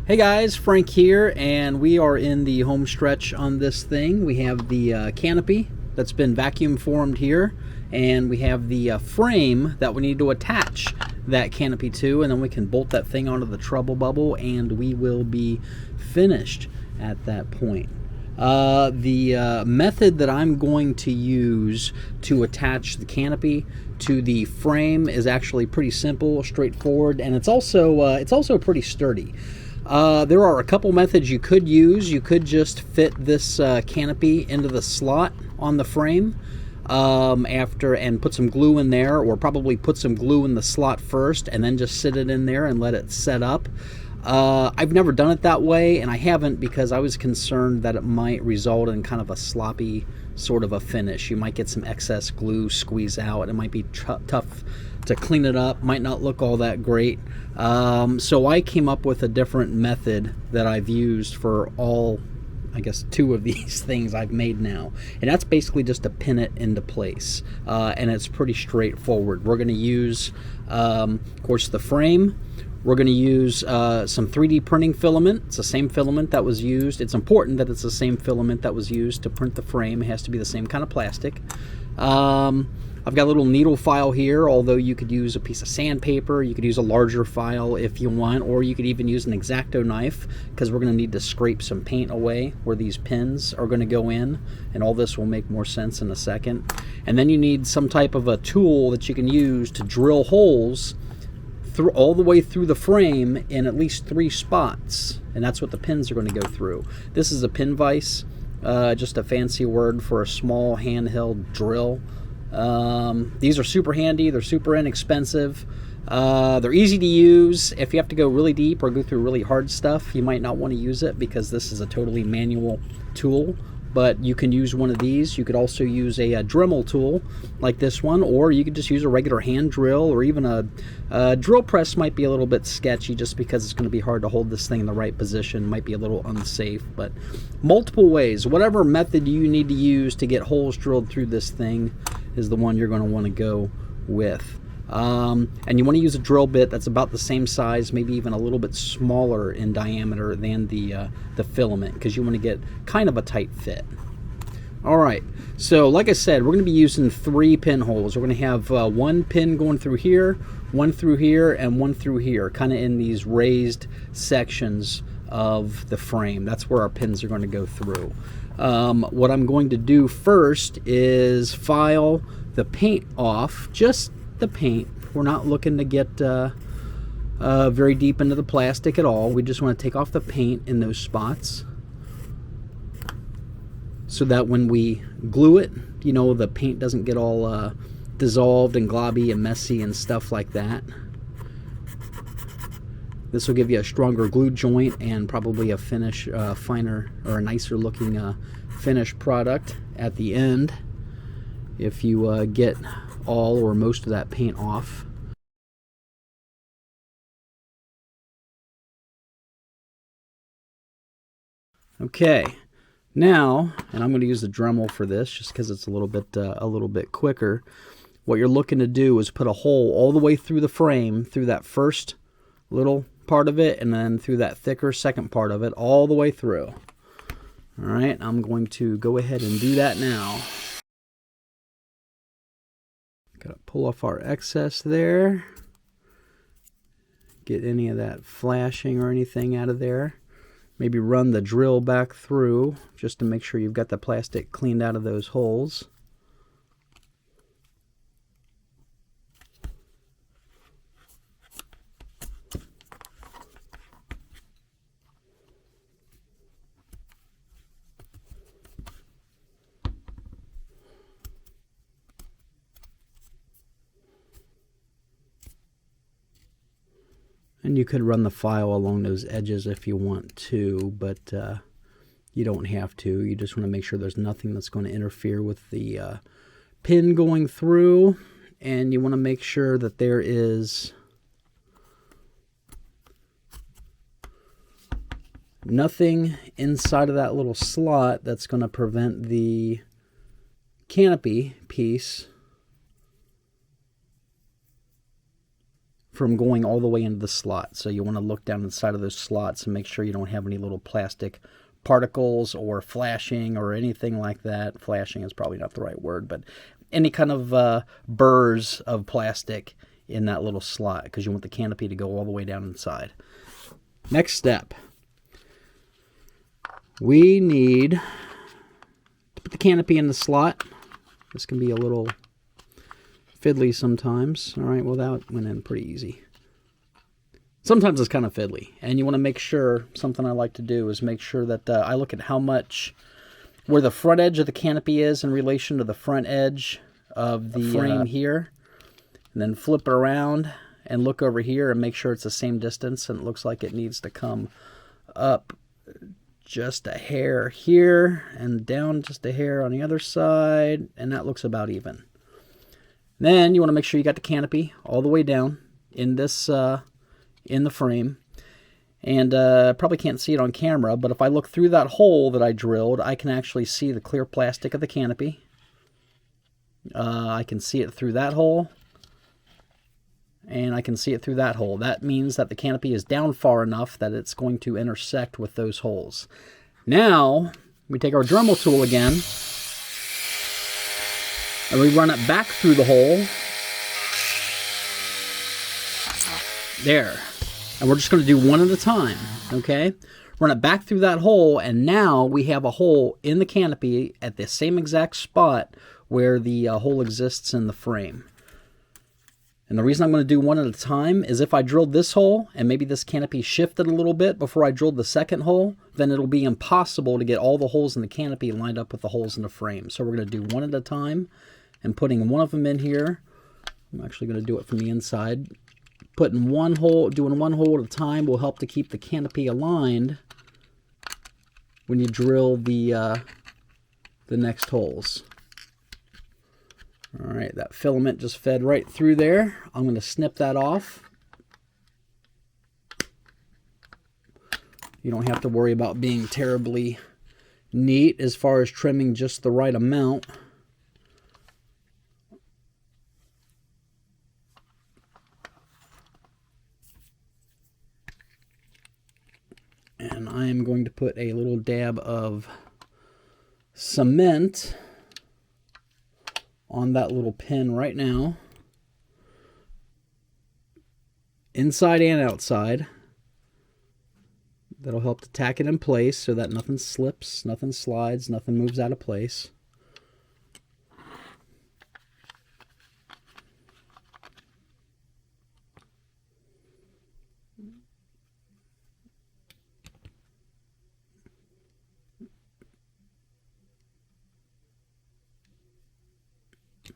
Hey guys, Frank here, and we are in the home stretch on this thing. We have the canopy that's been vacuum formed here, and we have the frame that we need to attach that canopy to, and then we can bolt that thing onto the trouble bubble and we will be finished at that point. The method that I'm going to use to attach the canopy to the frame is actually pretty simple, straightforward, and it's also pretty sturdy. There are a couple methods you could use. You could just fit this canopy into the slot on the frame and put some glue in there, or probably put some glue in the slot first and then just sit it in there and let it set up. I've never done it that way, and I haven't because I was concerned that it might result in kind of a sloppy sort of a finish. You might get some excess glue squeeze out. It might be tough to clean it up, might not look all that great. So I came up with a different method that I've used for all, I guess, two of these things I've made now, and that's basically just to pin it into place, and it's pretty straightforward. We're going to use, of course, the frame. We're going to use some 3D printing filament. It's the same filament that was used. It's important that it's the same filament that was used to print the frame. It has to be the same kind of plastic. I've got a little needle file here, although you could use a piece of sandpaper. You could use a larger file if you want, or you could even use an X-Acto knife, because we're going to need to scrape some paint away where these pins are going to go in, and all this will make more sense in a second. And then you need some type of a tool that you can use to drill holes through all the way through the frame in at least 3 spots, and that's what the pins are going to go through. This is a pin vise, just a fancy word for a small handheld drill. These are super handy. They're super inexpensive. They're easy to use. If you have to go really deep or go through really hard stuff, you might not want to use it because this is a totally manual tool. But you can use one of these. You could also use a Dremel tool like this one, or you could just use a regular hand drill, or even a drill press might be a little bit sketchy just because it's going to be hard to hold this thing in the right position. Might be a little unsafe, but multiple ways. Whatever method you need to use to get holes drilled through this thing is the one you're going to want to go with. And you want to use a drill bit that's about the same size, maybe even a little bit smaller in diameter than the filament, because you want to get kind of a tight fit. Alright, so like I said, we're going to be using 3 pinholes. We're going to have 1 pin going through here, 1 through here, and 1 through here, kind of in these raised sections of the frame. That's where our pins are going to go through. What I'm going to do first is file the paint off, just the paint. We're not looking to get very deep into the plastic at all. We just want to take off the paint in those spots so that when we glue it, you know, the paint doesn't get all dissolved and globby and messy and stuff like that. This will give you a stronger glue joint and probably a finish, finer or a nicer looking finished product at the end if you get all or most of that paint off. Okay, now, and I'm going to use the Dremel for this just because it's a little bit quicker. What you're looking to do is put a hole all the way through the frame, through that first little part of it, and then through that thicker second part of it, all the way through. All right, I'm going to go ahead and do that now. Got to pull off our excess there. Get any of that flashing or anything out of there. Maybe run the drill back through just to make sure you've got the plastic cleaned out of those holes. And you could run the file along those edges if you want to, but you don't have to. You just want to make sure there's nothing that's going to interfere with the pin going through, and you want to make sure that there is nothing inside of that little slot that's going to prevent the canopy piece from going all the way into the slot. So you want to look down inside of those slots and make sure you don't have any little plastic particles or flashing or anything like that. Flashing is probably not the right word, but any kind of burrs of plastic in that little slot, because you want the canopy to go all the way down inside. Next step, we need to put the canopy in the slot. This can be a little fiddly sometimes. All right, well, that went in pretty easy. Sometimes it's kind of fiddly, and you want to make sure, something I like to do is make sure that I look at how much, where the front edge of the canopy is in relation to the front edge of the frame here, and then flip it around and look over here and make sure it's the same distance, and it looks like it needs to come up just a hair here and down just a hair on the other side, and that looks about even. Then you want to make sure you got the canopy all the way down in this in the frame, and probably can't see it on camera, but if I look through that hole that I drilled, I can actually see the clear plastic of the canopy. I can see it through that hole, and I can see it through that hole. That means that the canopy is down far enough that it's going to intersect with those holes. Now, we take our Dremel tool again, and we run it back through the hole. There. And we're just going to do one at a time, okay? Run it back through that hole, and now we have a hole in the canopy at the same exact spot where the hole exists in the frame. And the reason I'm going to do one at a time is if I drilled this hole and maybe this canopy shifted a little bit before I drilled the second hole, then it'll be impossible to get all the holes in the canopy lined up with the holes in the frame. So we're going to do one at a time, and putting one of them in here. I'm actually going to do it from the inside. Putting one hole, doing one hole at a time will help to keep the canopy aligned when you drill the next holes. All right, that filament just fed right through there. I'm going to snip that off. You don't have to worry about being terribly neat as far as trimming just the right amount. And I am going to put a little dab of cement on that little pin right now, inside and outside. That'll help to tack it in place so that nothing slips, nothing slides, nothing moves out of place.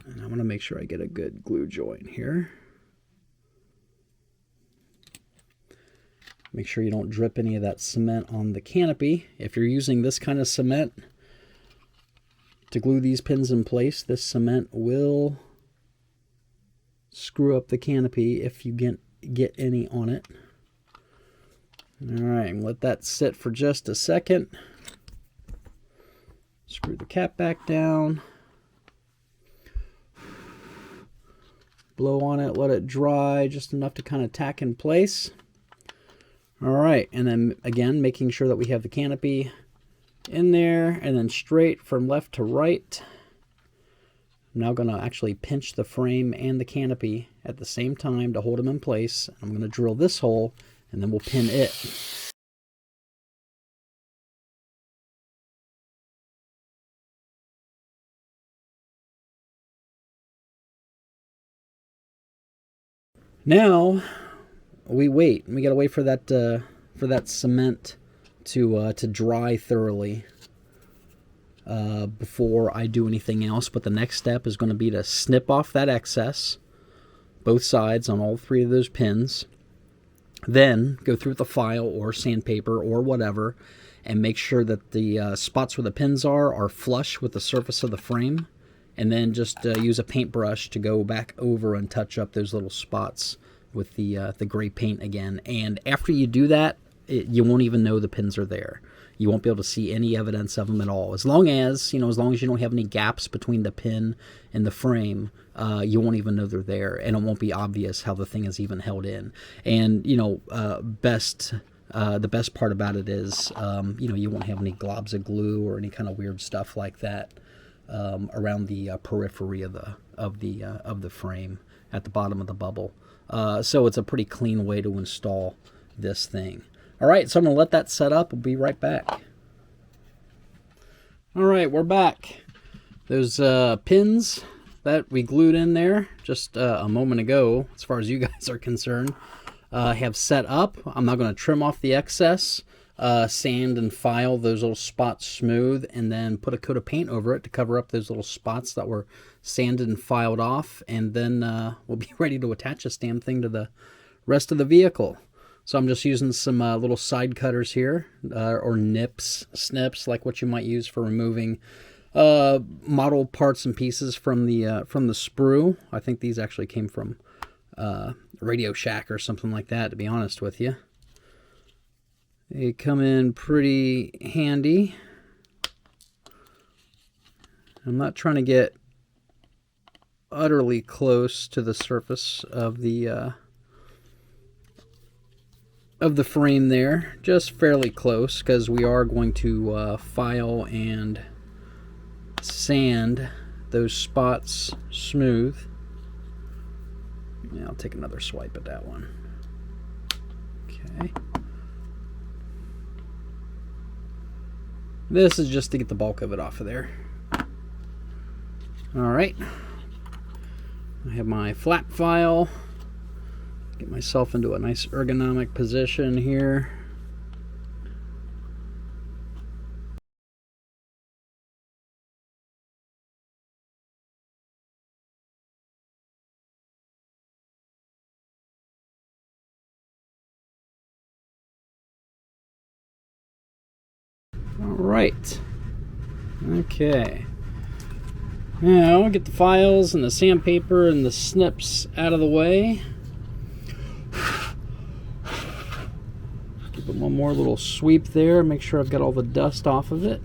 And I want to make sure I get a good glue joint here. Make sure you don't drip any of that cement on the canopy. If you're using this kind of cement to glue these pins in place, this cement will screw up the canopy if you get any on it. All right, let that sit for just a second. Screw the cap back down. Blow on it, let it dry just enough to kind of tack in place. All right, and then again, making sure that we have the canopy in there and then straight from left to right. I'm now going to actually pinch the frame and the canopy at the same time to hold them in place. I'm going to drill this hole and then we'll pin it. Now we wait. We gotta wait for that cement to dry thoroughly before I do anything else. But the next step is going to be to snip off that excess, both sides on all three of those pins. Then go through with the file or sandpaper or whatever, and make sure that the spots where the pins are flush with the surface of the frame. And then just use a paintbrush to go back over and touch up those little spots with the gray paint again. And after you do that, you won't even know the pins are there. You won't be able to see any evidence of them at all. As long as you don't have any gaps between the pin and the frame, you won't even know they're there, and it won't be obvious how the thing is even held in. And the best part about it is you won't have any globs of glue or any kind of weird stuff like that around the periphery of the frame at the bottom of the bubble. So it's a pretty clean way to install this thing. All right, so I'm going to let that set up. We'll be right back. All right, we're back. Those pins that we glued in there just a moment ago, as far as you guys are concerned, have set up. I'm now going to trim off the excess, sand and file those little spots smooth, and then put a coat of paint over it to cover up those little spots that were sanded and filed off, and then we'll be ready to attach this damn thing to the rest of the vehicle. So I'm just using some little side cutters here, or snips, like what you might use for removing model parts and pieces from the sprue. I think these actually came from Radio Shack or something like that, to be honest with you. They come in pretty handy. I'm not trying to get utterly close to the surface of the frame there, just fairly close, because we are going to file and sand those spots smooth. Yeah, I'll take another swipe at that one. Okay. This is just to get the bulk of it off of there. Alright. I have my flap file. Get myself into a nice ergonomic position here. All right. Okay. Now get the files and the sandpaper and the snips out of the way. Give it one more little sweep there. Make sure I've got all the dust off of it.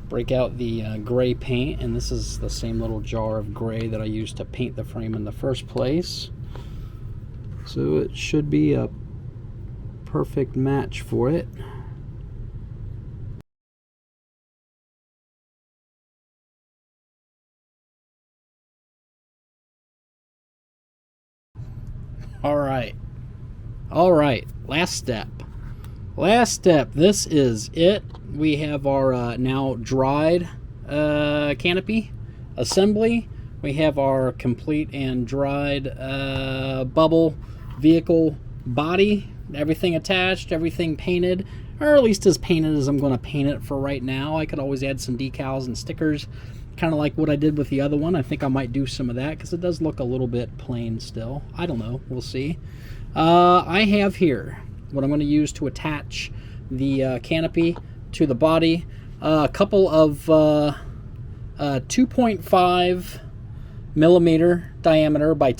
Break out the gray paint, and this is the same little jar of gray that I used to paint the frame in the first place. So it should be a perfect match for it. All right. Last step. This is it. We have our now dried canopy assembly. We have our complete and dried bubble vehicle body. Everything attached, everything painted, or at least as painted as I'm going to paint it for right now. I could always add some decals and stickers, kind of like what I did with the other one. I think I might do some of that because it does look a little bit plain still. I don't know. We'll see. I have here what I'm going to use to attach the canopy to the body. A couple of 2.5 millimeter diameter by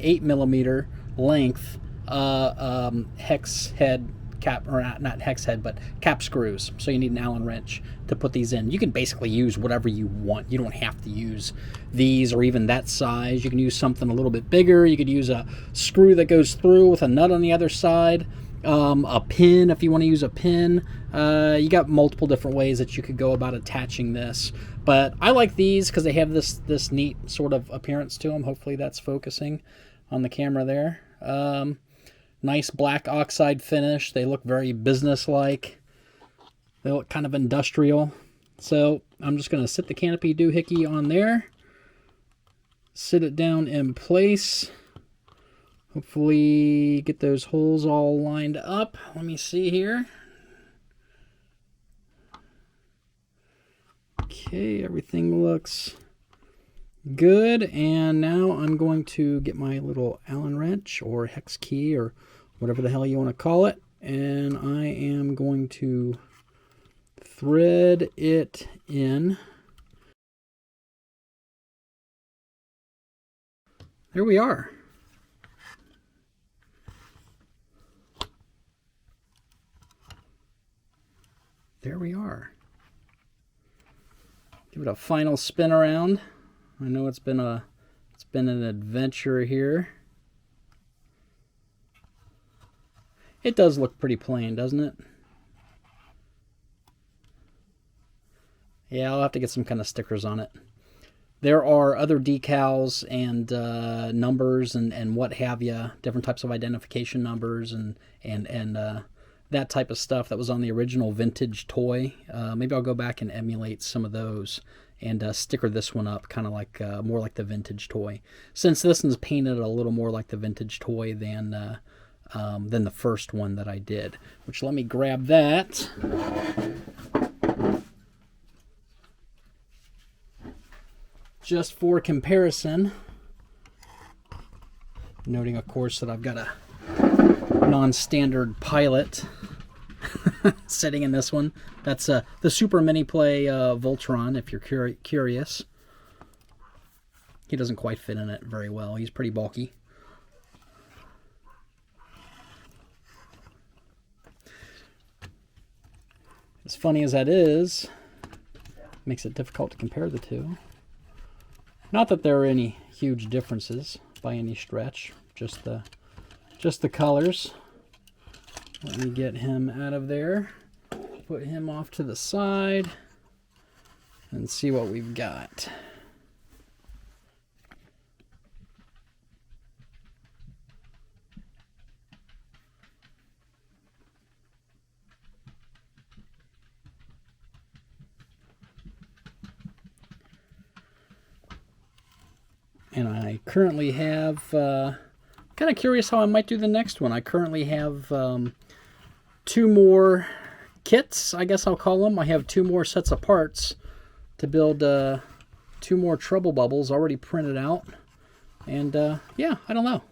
8 millimeter length hex head cap, or not hex head, but cap screws. So you need an Allen wrench to put these in. You can basically use whatever you want. You don't have to use these or even that size. You can use something a little bit bigger. You could use a screw that goes through with a nut on the other side. A pin, if you want to use a pin. You got multiple different ways that you could go about attaching this, but I like these because they have this neat sort of appearance to them. Hopefully that's focusing on the camera there. Nice black oxide finish. They look very business-like. They look kind of industrial. So I'm just going to sit the canopy doohickey on there, sit it down in place. Hopefully get those holes all lined up. Let me see here. Okay, everything looks good. And now I'm going to get my little Allen wrench or hex key or whatever the hell you want to call it. And I am going to thread it in. There we are. There we are. Give Give it a final spin around. I know it's been an adventure here. It does look pretty plain, doesn't it? Yeah, I'll have to get some kind of stickers on it. There are other decals and numbers and what have you, different types of identification numbers and that type of stuff that was on the original vintage toy. Maybe I'll go back and emulate some of those and sticker this one up kind of like more like the vintage toy. Since this one's painted a little more like the vintage toy than the first one that I did. Which, let me grab that. Just for comparison, noting of course that I've got a non-standard pilot sitting in this one. That's the Super Mini Play Voltron, if you're curious. He doesn't quite fit in it very well. He's pretty bulky. As funny as that is, makes it difficult to compare the two. Not that there are any huge differences by any stretch, just the colors. Let me get him out of there, put him off to the side, and see what we've got. And I currently have, kind of curious how I might do the next one. I currently have 2 more kits, I guess I'll call them. I have 2 more sets of parts to build 2 more Trouble Bubbles already printed out. And yeah, I don't know.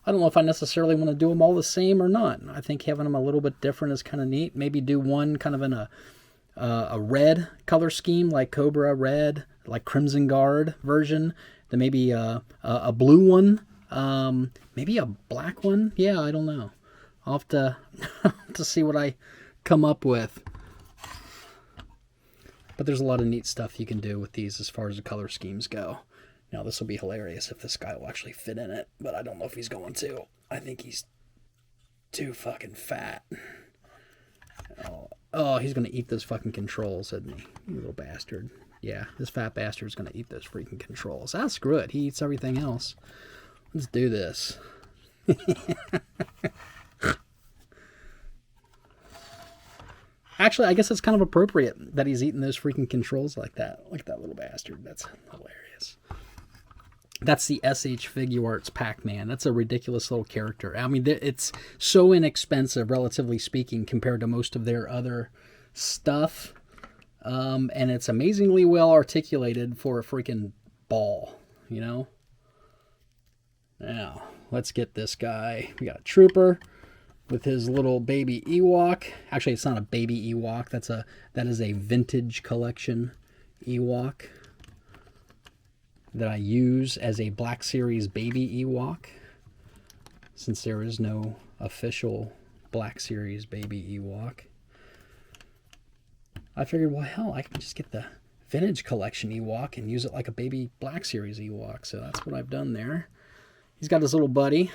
I don't know if I necessarily want to do them all the same or not. I think having them a little bit different is kind of neat. Maybe do one kind of in a red color scheme, like Cobra red, like Crimson Guard version. Then maybe a blue one, maybe a black one. Yeah, I don't know. I'll have to, to see what I come up with. But there's a lot of neat stuff you can do with these as far as the color schemes go. Now, this will be hilarious if this guy will actually fit in it, but I don't know if he's going to. I think he's too fucking fat. Oh, he's going to eat those fucking controls, isn't he? You little bastard. Yeah, this fat bastard's going to eat those freaking controls. Ah, screw it. He eats everything else. Let's do this. Actually, I guess it's kind of appropriate that he's eating those freaking controls like that. Look at that little bastard. That's hilarious. That's the SH Figuarts Pac-Man. That's a ridiculous little character. I mean, it's so inexpensive, relatively speaking, compared to most of their other stuff. And it's amazingly well articulated for a freaking ball, you know? Now, let's get this guy. We got a Trooper with his little baby Ewok. Actually, it's not a baby Ewok. That is a vintage collection Ewok that I use as a Black Series baby Ewok, since there is no official Black Series baby Ewok. I figured, well, hell, I can just get the vintage collection Ewok and use it like a baby Black Series Ewok. So that's what I've done there. He's got his little buddy.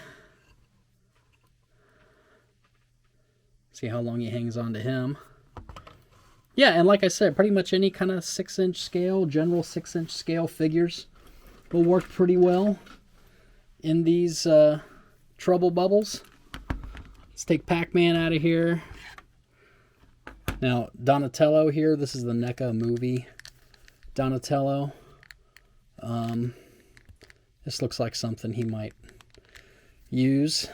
See how long he hangs on to him. Yeah, and like I said, pretty much any kind of 6-inch scale, general 6-inch scale figures will work pretty well in these Trouble Bubbles. Let's take Pac-Man out of here. Now, Donatello here, this is the NECA movie Donatello. This looks like something he might use.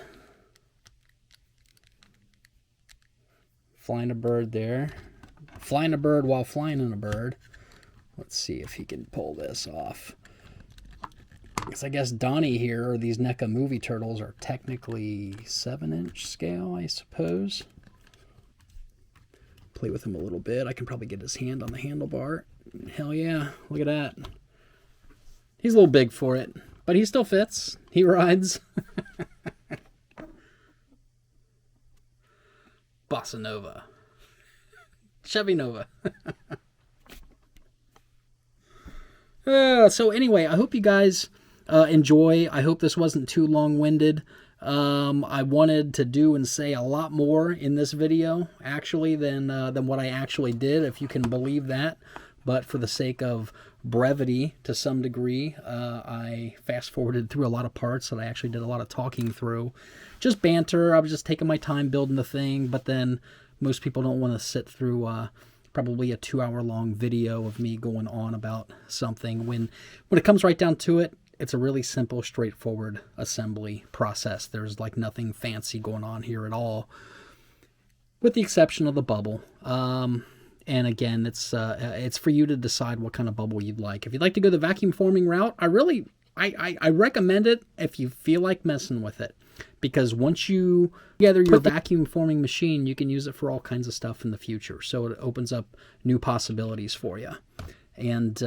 Flying a bird there. Flying a bird while flying on a bird. Let's see if he can pull this off. Because I guess Donnie here, or these NECA movie turtles, are technically 7-inch scale, I suppose. Play with him a little bit. I can probably get his hand on the handlebar. Hell yeah, look at that. He's a little big for it, but he still fits. He rides. Bossa Nova. Chevy Nova. So anyway, I hope you guys enjoy. I hope this wasn't too long-winded. I wanted to do and say a lot more in this video, actually, than what I actually did, if you can believe that. But for the sake of brevity, to some degree, I fast-forwarded through a lot of parts that I actually did a lot of talking through. Just banter. I was just taking my time building the thing, but then most people don't want to sit through probably a 2-hour-long video of me going on about something. When it comes right down to it, it's a really simple, straightforward assembly process. There's like nothing fancy going on here at all, with the exception of the bubble. And again, it's for you to decide what kind of bubble you'd like. If you'd like to go the vacuum forming route, I recommend it if you feel like messing with it. Because once you gather your vacuum forming machine, you can use it for all kinds of stuff in the future. So it opens up new possibilities for you. And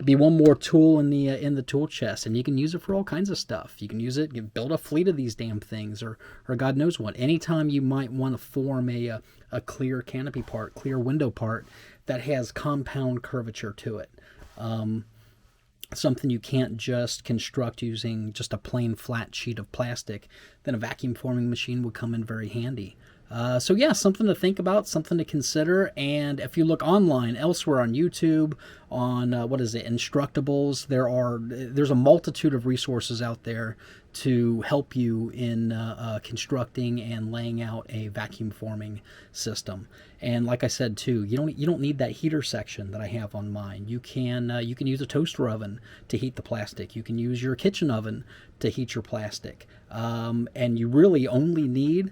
be one more tool in the tool chest, and you can use it for all kinds of stuff. You can use it, you build a fleet of these damn things, or God knows what. Anytime you might want to form a clear canopy part, clear window part that has compound curvature to it. Something you can't just construct using just a plain flat sheet of plastic, then a vacuum forming machine would come in very handy. So yeah, something to think about, something to consider. And if you look online, elsewhere on YouTube, on Instructables, there's a multitude of resources out there to help you in constructing and laying out a vacuum forming system. And like I said too, you don't need that heater section that I have on mine. You can use a toaster oven to heat the plastic. You can use your kitchen oven to heat your plastic, and you really only need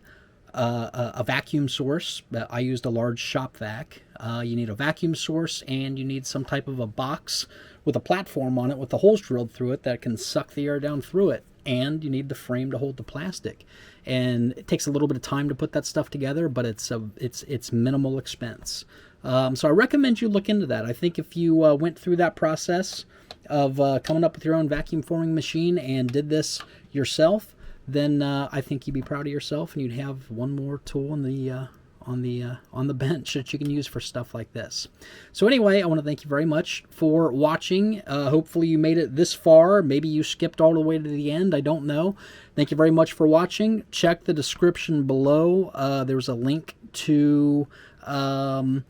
a vacuum source. I used a large shop vac. You need a vacuum source, and you need some type of a box with a platform on it with the holes drilled through it that can suck the air down through it. And you need the frame to hold the plastic. And it takes a little bit of time to put that stuff together, but it's minimal expense. So I recommend you look into that. I think if you went through that process of coming up with your own vacuum forming machine and did this yourself, then I think you'd be proud of yourself, and you'd have one more tool on the bench that you can use for stuff like this. So anyway, I want to thank you very much for watching. Hopefully you made it this far. Maybe you skipped all the way to the end. I don't know. Thank you very much for watching. Check the description below. There's a link to the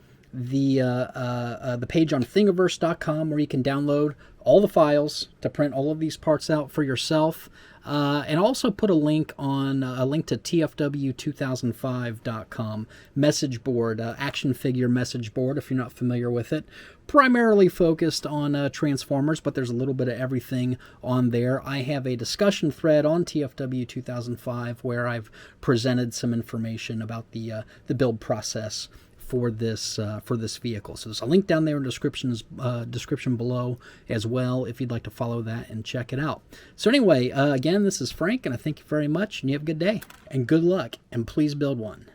page on thingiverse.com where you can download all the files to print all of these parts out for yourself. And also put a link to tfw2005.com message board, action figure message board, if you're not familiar with it. Primarily focused on Transformers, but there's a little bit of everything on there. I have a discussion thread on TFW 2005 where I've presented some information about the build process for this vehicle. So there's a link down there in the description below as well if you'd like to follow that and check it out. So anyway, again, this is Frank, and I thank you very much, and you have a good day, and good luck, and please build one.